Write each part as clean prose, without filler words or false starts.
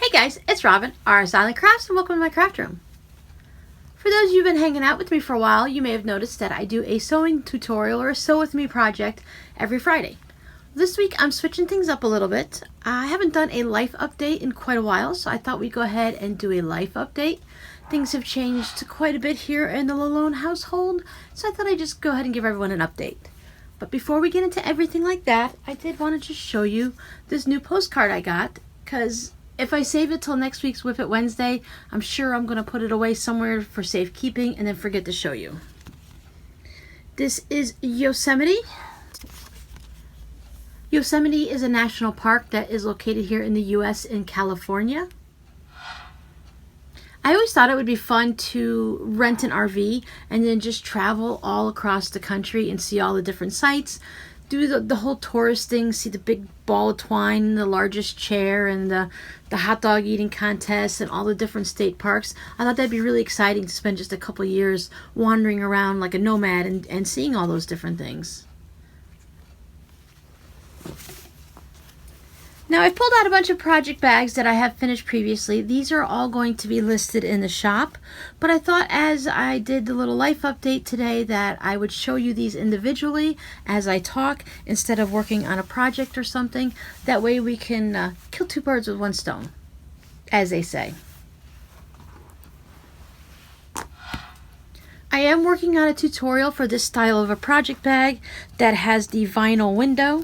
Hey guys, it's Robin, Our Silent Crafts, and welcome to my craft room. For those of you who've been hanging out with me for a while, you may have noticed that I do a sewing tutorial or a sew with me project every Friday. This week I'm switching things up a little bit. I haven't done a life update in quite a while, so I thought we'd go ahead and do a life update. Things have changed quite a bit here in the Lalone household, so I thought I'd just go ahead and give everyone an update. But before we get into everything like that, I did want to just show you this new postcard I got, because if I save it till next week's Whip It Wednesday, I'm sure I'm going to put it away somewhere for safekeeping and then forget to show you. This is Yosemite. Yosemite is a national park that is located here in the U.S. in California. I always thought it would be fun to rent an RV and then just travel all across the country and see all the different sites. Do the whole tourist thing, see the big ball of twine, the largest chair, and the hot dog eating contest, and all the different state parks. I thought that'd be really exciting to spend just a couple years wandering around like a nomad and seeing all those different things. Now I've pulled out a bunch of project bags that I have finished previously. These are all going to be listed in the shop, but I thought as I did the little life update today that I would show you these individually as I talk instead of working on a project or something. That way we can kill two birds with one stone, as they say. I am working on a tutorial for this style of a project bag that has the vinyl window,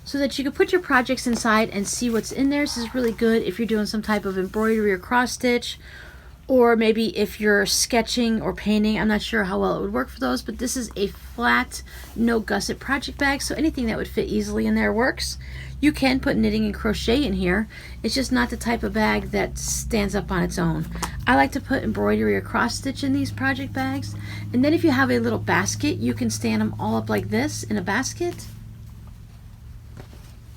so that you can put your projects inside and see what's in there. This is really good if you're doing some type of embroidery or cross stitch, or maybe if you're sketching or painting. I'm not sure how well it would work for those, but this is a flat, no gusset project bag, so anything that would fit easily in there works. You can put knitting and crochet in here. It's just not the type of bag that stands up on its own. I like to put embroidery or cross stitch in these project bags, and then if you have a little basket, you can stand them all up like this in a basket.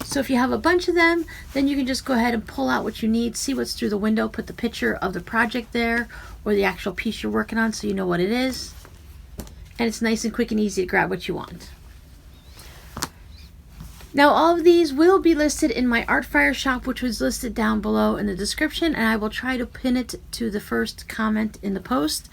So if you have a bunch of them, then you can just go ahead and pull out what you need, see what's through the window, put the picture of the project there or the actual piece you're working on so you know what it is. And it's nice and quick and easy to grab what you want. Now all of these will be listed in my Art Fire shop, which was listed down below in the description, and I will try to pin it to the first comment in the post.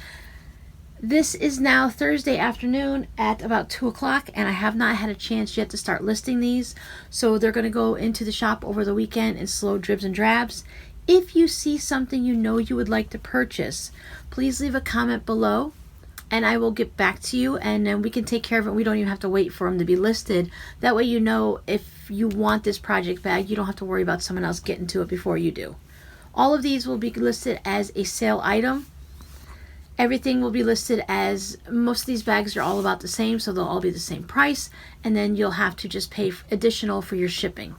This is now Thursday afternoon at about 2 o'clock, and I have not had a chance yet to start listing these, so they're going to go into the shop over the weekend in slow dribs and drabs. If you see something you know you would like to purchase, please leave a comment below and I will get back to you, and then we can take care of it. We don't even have to wait for them to be listed. That way you know if you want this project bag, you don't have to worry about someone else getting to it before you do. All of these will be listed as a sale item. Everything will be listed as, most of these bags are all about the same, so they'll all be the same price, and then you'll have to just pay additional for your shipping.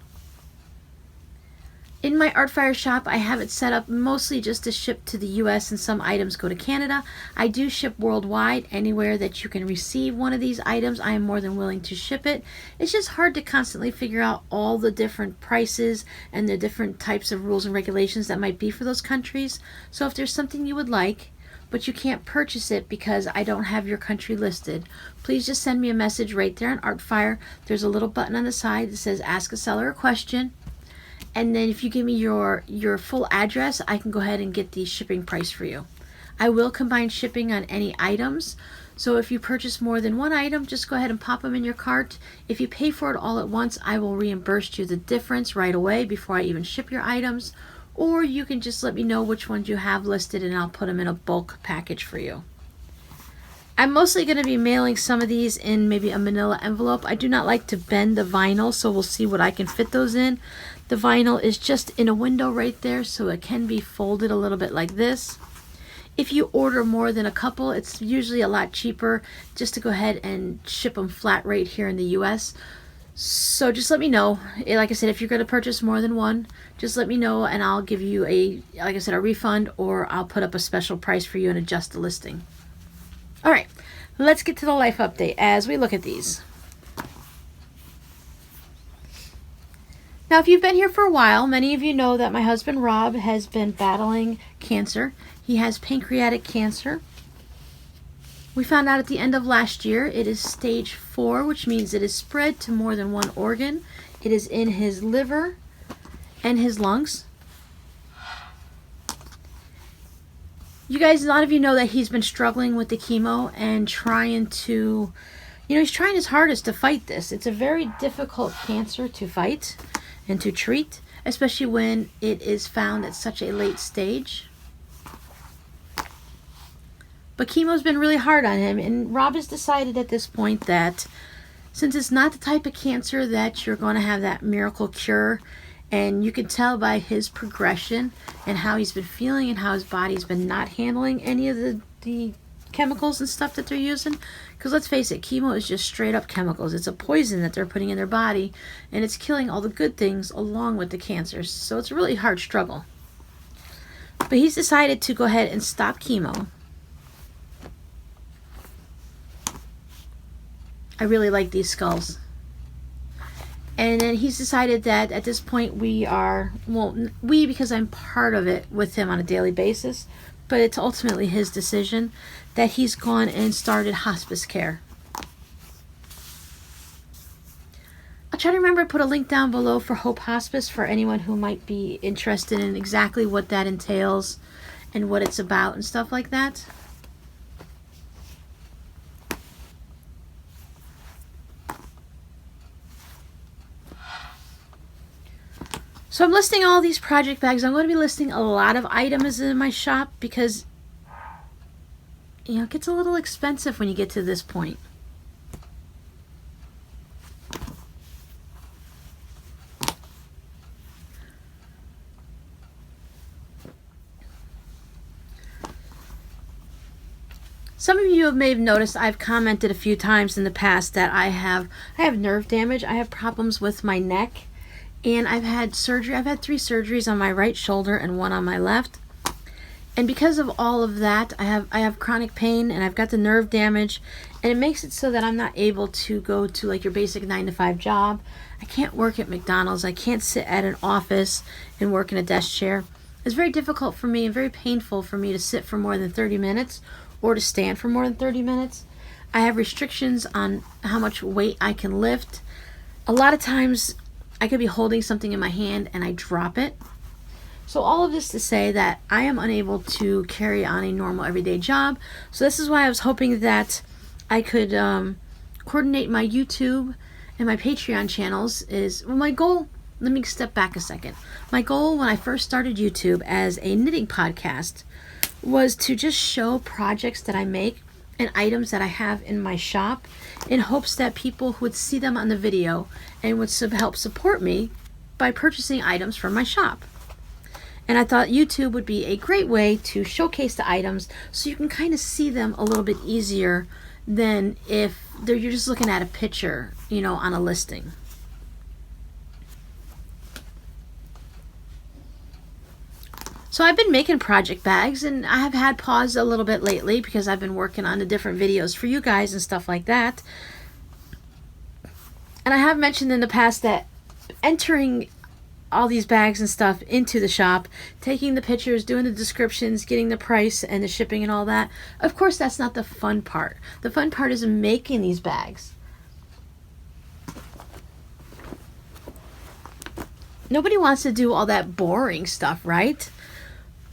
In my Art Fire shop, I have it set up mostly just to ship to the US, and some items go to Canada. I do ship worldwide. Anywhere that you can receive one of these items, I am more than willing to ship it. It's just hard to constantly figure out all the different prices and the different types of rules and regulations that might be for those countries. So if there's something you would like, but you can't purchase it because I don't have your country listed, please just send me a message right there on Artfire. There's a little button on the side that says ask a seller a question, and then if you give me your full address, I can go ahead and get the shipping price for you. I will combine shipping on any items, so if you purchase more than one item, just go ahead and pop them in your cart. If you pay for it all at once, I will reimburse you the difference right away before I even ship your items. Or you can just let me know which ones you have listed and I'll put them in a bulk package for you. I'm mostly going to be mailing some of these in maybe a manila envelope. I do not like to bend the vinyl, so we'll see what I can fit those in. The vinyl is just in a window right there, so it can be folded a little bit like this. If you order more than a couple, it's usually a lot cheaper just to go ahead and ship them flat rate here in the US. So just let me know. Like I said, if you're going to purchase more than one, just let me know and I'll give you like I said, a refund, or I'll put up a special price for you and adjust the listing. All right, let's get to the life update as we look at these. Now, if you've been here for a while, many of you know that my husband Rob has been battling cancer. He has pancreatic cancer. We found out at the end of last year it is stage 4, which means it is spread to more than one organ. It is in his liver, and his lungs. You guys, a lot of you know that he's been struggling with the chemo and trying to, he's trying his hardest to fight this. It's a very difficult cancer to fight and to treat, especially when it is found at such a late stage. But chemo's been really hard on him, and Rob has decided at this point that since it's not the type of cancer that you're going to have that miracle cure, and you can tell by his progression and how he's been feeling and how his body's been not handling any of the chemicals and stuff that they're using. Because let's face it, chemo is just straight up chemicals. It's a poison that they're putting in their body, and it's killing all the good things along with the cancers. So it's a really hard struggle. But he's decided to go ahead and stop chemo. I really like these skulls. And then he's decided that at this point we because I'm part of it with him on a daily basis, but it's ultimately his decision, that he's gone and started hospice care. I'll try to remember to put a link down below for Hope Hospice for anyone who might be interested in exactly what that entails and what it's about and stuff like that. So I'm listing all these project bags. I'm going to be listing a lot of items in my shop because, it gets a little expensive when you get to this point. Some of you may have noticed I've commented a few times in the past that I have nerve damage. I have problems with my neck. And I've had surgery. I've had 3 surgeries on my right shoulder and 1 on my left. And because of all of that, I have chronic pain and I've got the nerve damage, and it makes it so that I'm not able to go to like your basic 9-to-5 job. I can't work at McDonald's. I can't sit at an office and work in a desk chair. It's very difficult for me and very painful for me to sit for more than 30 minutes or to stand for more than 30 minutes. I have restrictions on how much weight I can lift. A lot of times I could be holding something in my hand and I drop it. So all of this to say that I am unable to carry on a normal everyday job. So this is why I was hoping that I could coordinate my YouTube and my Patreon channels. My goal, let me step back a second. My goal when I first started YouTube as a knitting podcast was to just show projects that I make and items that I have in my shop in hopes that people would see them on the video and would help support me by purchasing items from my shop. And I thought YouTube would be a great way to showcase the items so you can kind of see them a little bit easier than if you're just looking at a picture, on a listing. So I've been making project bags, and I have had pause a little bit lately because I've been working on the different videos for you guys and stuff like that. And I have mentioned in the past that entering all these bags and stuff into the shop, taking the pictures, doing the descriptions, getting the price and the shipping and all that, of course that's not the fun part. The fun part is making these bags. Nobody wants to do all that boring stuff, right?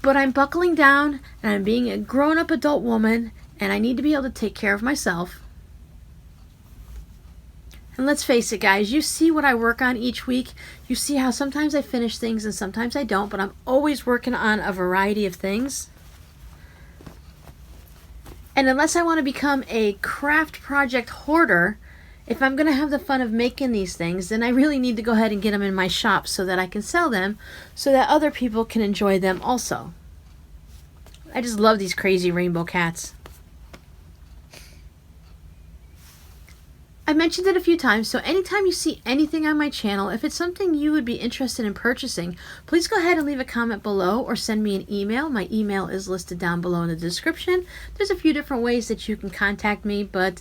But I'm buckling down and I'm being a grown-up adult woman, and I need to be able to take care of myself. And let's face it, guys, you see what I work on each week. You see how sometimes I finish things and sometimes I don't, but I'm always working on a variety of things. And unless I want to become a craft project hoarder, if I'm going to have the fun of making these things, then I really need to go ahead and get them in my shop so that I can sell them so that other people can enjoy them also. I just love these crazy rainbow cats. I mentioned it a few times, so anytime you see anything on my channel, if it's something you would be interested in purchasing, please go ahead and leave a comment below or send me an email. My email is listed down below in the description. There's a few different ways that you can contact me, but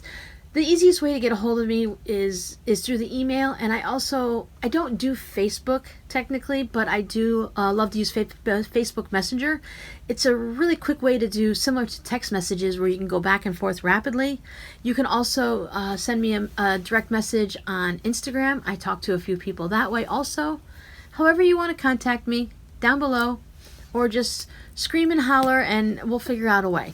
the easiest way to get a hold of me is through the email. And I don't do Facebook technically, but I do love to use Facebook Messenger. It's a really quick way to do similar to text messages where you can go back and forth rapidly. You can also send me a direct message on Instagram. I talk to a few people that way also. however you want to contact me, down below, or just scream and holler and we'll figure out a way.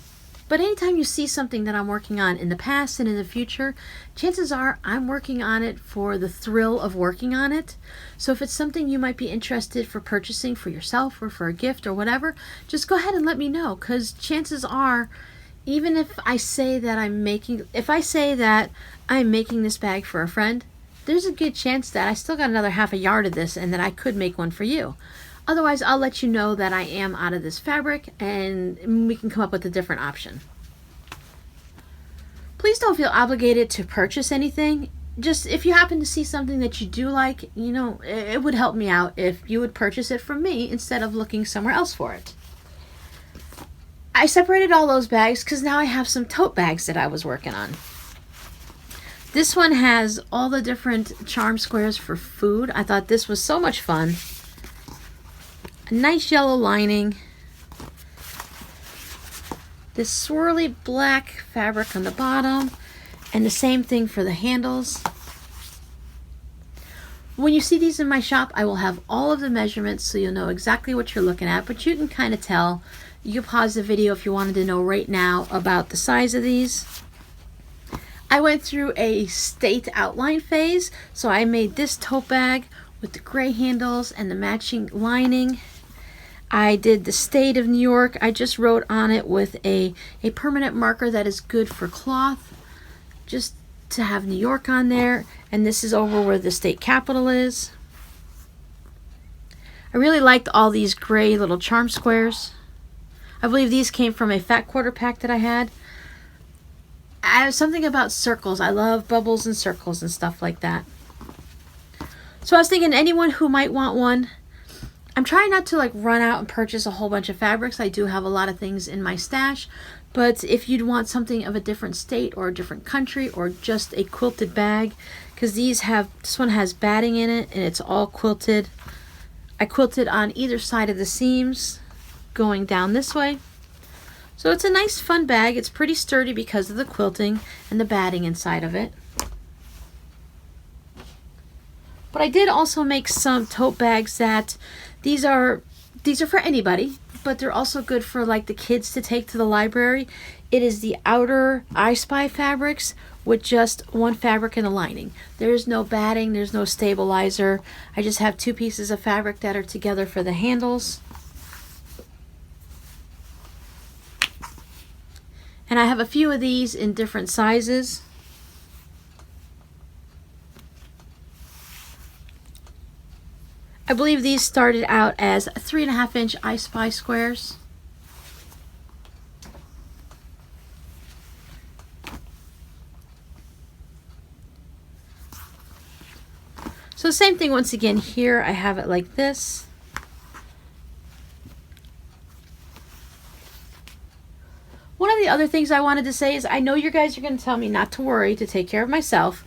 But anytime you see something that I'm working on in the past and in the future, chances are I'm working on it for the thrill of working on it. So if it's something you might be interested for purchasing for yourself or for a gift or whatever, just go ahead and let me know, because chances are, even if I say that I'm making this bag for a friend, there's a good chance that I still got another half a yard of this and that I could make one for you. Otherwise, I'll let you know that I am out of this fabric and we can come up with a different option. Please don't feel obligated to purchase anything. Just if you happen to see something that you do like, you know, it would help me out if you would purchase it from me instead of looking somewhere else for it. I separated all those bags because now I have some tote bags that I was working on. This one has all the different charm squares for food. I thought this was so much fun. A nice yellow lining. This swirly black fabric on the bottom. And the same thing for the handles. When you see these in my shop, I will have all of the measurements so you'll know exactly what you're looking at. But you can kind of tell. You can pause the video if you wanted to know right now about the size of these. I went through a state outline phase. So I made this tote bag with the gray handles and the matching lining. I did the state of New York. I just wrote on it with a permanent marker that is good for cloth, just to have New York on there. And this is over where the state capitol is. I really liked all these gray little charm squares. I believe these came from a fat quarter pack that I had. I have something about circles. I love bubbles and circles and stuff like that. So I was thinking anyone who might want one, I'm trying not to like run out and purchase a whole bunch of fabrics. I do have a lot of things in my stash, but if you'd want something of a different state or a different country or just a quilted bag, because this one has batting in it and it's all quilted. I quilted on either side of the seams going down this way. So it's a nice fun bag. It's pretty sturdy because of the quilting and the batting inside of it. But I did also make some tote bags that these are for anybody, but they're also good for like the kids to take to the library. It is the outer I Spy fabrics with just one fabric and a lining. There's no batting, there's no stabilizer. I just have two pieces of fabric that are together for the handles. And I have a few of these in different sizes. I believe these started out as 3.5-inch I Spy squares. So same thing once again here. I have it like this. One of the other things I wanted to say is I know you guys are going to tell me not to worry, to take care of myself,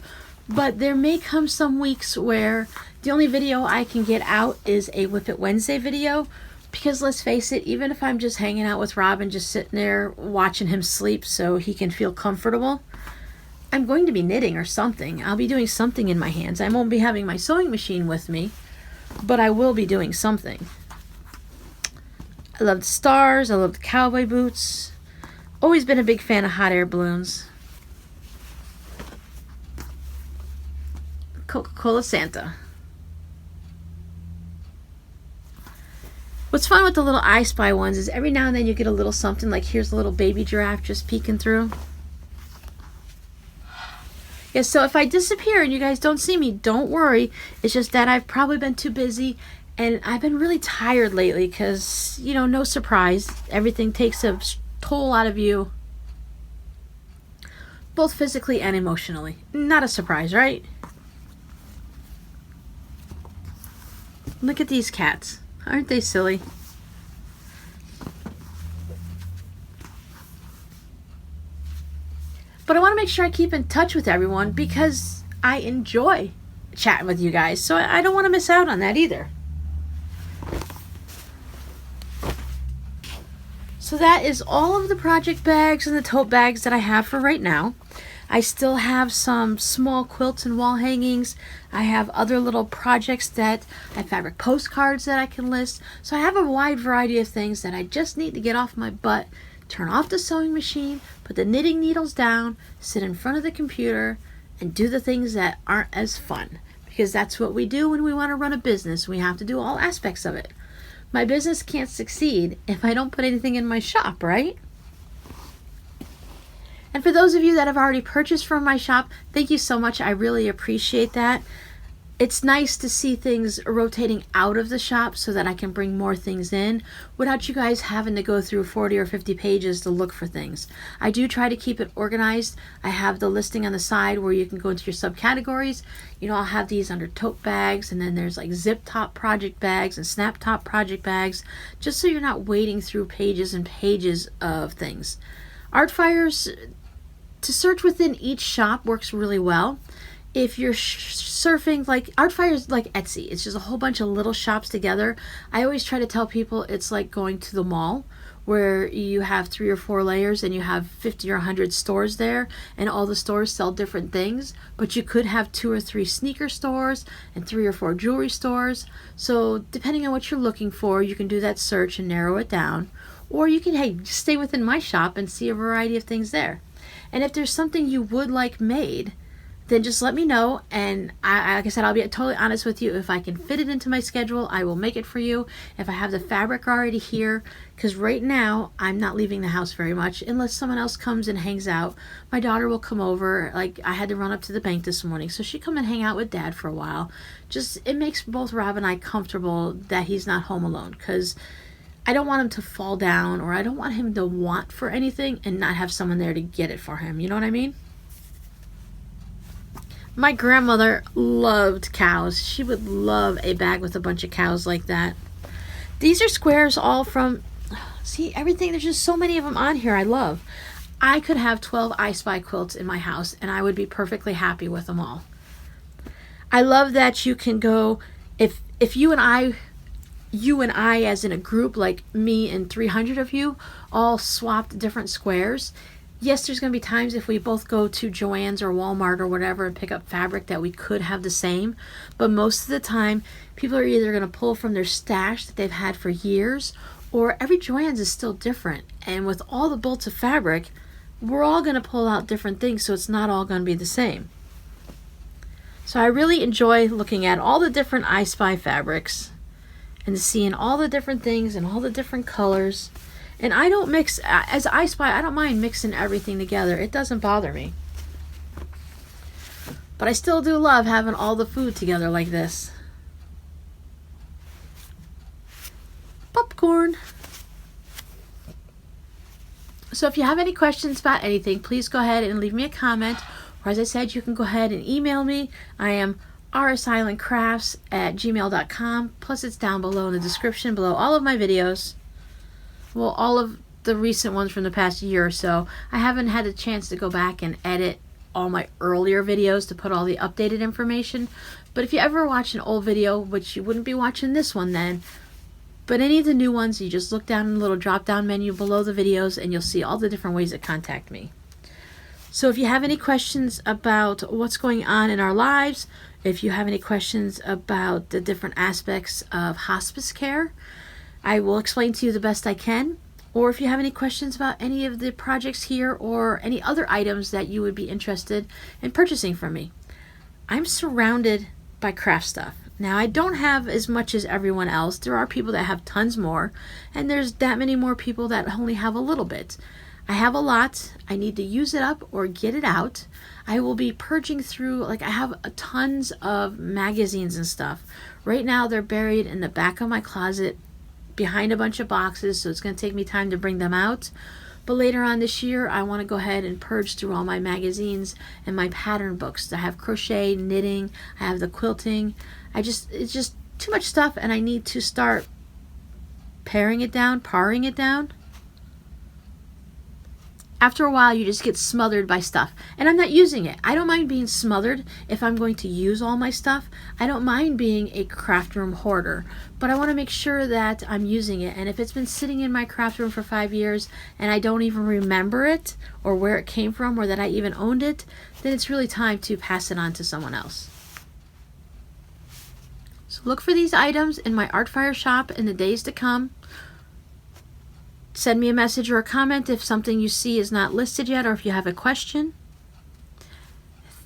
but there may come some weeks where the only video I can get out is a Whip It Wednesday video, because let's face it, even if I'm just hanging out with Rob and just sitting there watching him sleep so he can feel comfortable, I'm going to be knitting or something. I'll be doing something in my hands. I won't be having my sewing machine with me, but I will be doing something. I love the stars. I love the cowboy boots. Always been a big fan of hot air balloons. Coca-Cola Santa. What's fun with the little I Spy ones is every now and then you get a little something, like here's a little baby giraffe just peeking through. Yeah, so if I disappear and you guys don't see me, don't worry. It's just that I've probably been too busy and I've been really tired lately because, you know, no surprise. Everything takes a toll out of you, both physically and emotionally. Not a surprise, right? Look at these cats. Aren't they silly? But I want to make sure I keep in touch with everyone because I enjoy chatting with you guys. So I don't want to miss out on that either. So that is all of the project bags and the tote bags that I have for right now. I still have some small quilts and wall hangings. I have other little projects that I have fabric postcards that I can list. So I have a wide variety of things that I just need to get off my butt, turn off the sewing machine, put the knitting needles down, sit in front of the computer, and do the things that aren't as fun. Because that's what we do when we want to run a business. We have to do all aspects of it. My business can't succeed if I don't put anything in my shop, right? And for those of you that have already purchased from my shop, thank you so much. I really appreciate that. It's nice to see things rotating out of the shop so that I can bring more things in without you guys having to go through 40 or 50 pages to look for things. I do try to keep it organized. I have the listing on the side where you can go into your subcategories. You know, I'll have these under tote bags, and then there's like zip top project bags and snap top project bags, just so you're not wading through pages and pages of things. Art fires, to search within each shop works really well. If you're surfing, like Art Fire's like Etsy, it's just a whole bunch of little shops together. I always try to tell people it's like going to the mall where you have 3 or 4 layers and you have 50 or 100 stores there, and all the stores sell different things, but you could have 2 or 3 sneaker stores and 3 or 4 jewelry stores. So depending on what you're looking for, you can do that search and narrow it down, or you can, hey, just stay within my shop and see a variety of things there. And if there's something you would like made, then just let me know, and like I said, I'll be totally honest with you. If I can fit it into my schedule, I will make it for you. If I have the fabric already here, because right now I'm not leaving the house very much unless someone else comes and hangs out. My daughter will come over. Like, I had to run up to the bank this morning, so she come and hang out with Dad for a while. Just, it makes both Rob and I comfortable that he's not home alone, because I don't want him to fall down, or I don't want him to want for anything and not have someone there to get it for him. You know what I mean? My grandmother loved cows. She would love a bag with a bunch of cows like that. These are squares all from, see, everything. There's just so many of them on here I love. I could have 12 I Spy quilts in my house and I would be perfectly happy with them all. I love that you can go, if you and I as in a group, like me and 300 of you, all swapped different squares. Yes, there's going to be times if we both go to Joann's or Walmart or whatever and pick up fabric that we could have the same. But most of the time, people are either going to pull from their stash that they've had for years, or every Joann's is still different. And with all the bolts of fabric, we're all going to pull out different things, so it's not all going to be the same. So I really enjoy looking at all the different I Spy fabrics and seeing all the different things and all the different colors. And I don't mix, as I Spy, I don't mind mixing everything together. It doesn't bother me. But I still do love having all the food together like this. Popcorn. So if you have any questions about anything, please go ahead and leave me a comment. Or as I said, you can go ahead and email me. I am rsislandcrafts@gmail.com. Plus it's down below in the description below all of my videos. Well, all of the recent ones from the past year or so. I haven't had a chance to go back and edit all my earlier videos to put all the updated information. But if you ever watch an old video, which you wouldn't be watching this one then, but any of the new ones, you just look down in the little drop down menu below the videos and you'll see all the different ways to contact me. So if you have any questions about what's going on in our lives, if you have any questions about the different aspects of hospice care, I will explain to you the best I can. Or if you have any questions about any of the projects here or any other items that you would be interested in purchasing from me. I'm surrounded by craft stuff. Now, I don't have as much as everyone else. There are people that have tons more, and there's that many more people that only have a little bit. I have a lot. I need to use it up or get it out. I will be purging through, like, I have tons of magazines and stuff. Right now, they're buried in the back of my closet behind a bunch of boxes, so it's going to take me time to bring them out. But later on this year, I want to go ahead and purge through all my magazines and my pattern books. I have crochet, knitting, I have the quilting. It's just too much stuff, and I need to start paring it down. After a while, you just get smothered by stuff. And I'm not using it. I don't mind being smothered if I'm going to use all my stuff. I don't mind being a craft room hoarder. But I want to make sure that I'm using it. And if it's been sitting in my craft room for 5 years and I don't even remember it or where it came from or that I even owned it, then it's really time to pass it on to someone else. So look for these items in my Art Fire shop in the days to come. Send me a message or a comment if something you see is not listed yet or if you have a question.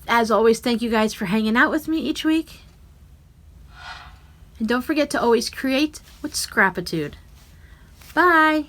As always, thank you guys for hanging out with me each week. And don't forget to always create with Scrapitude. Bye!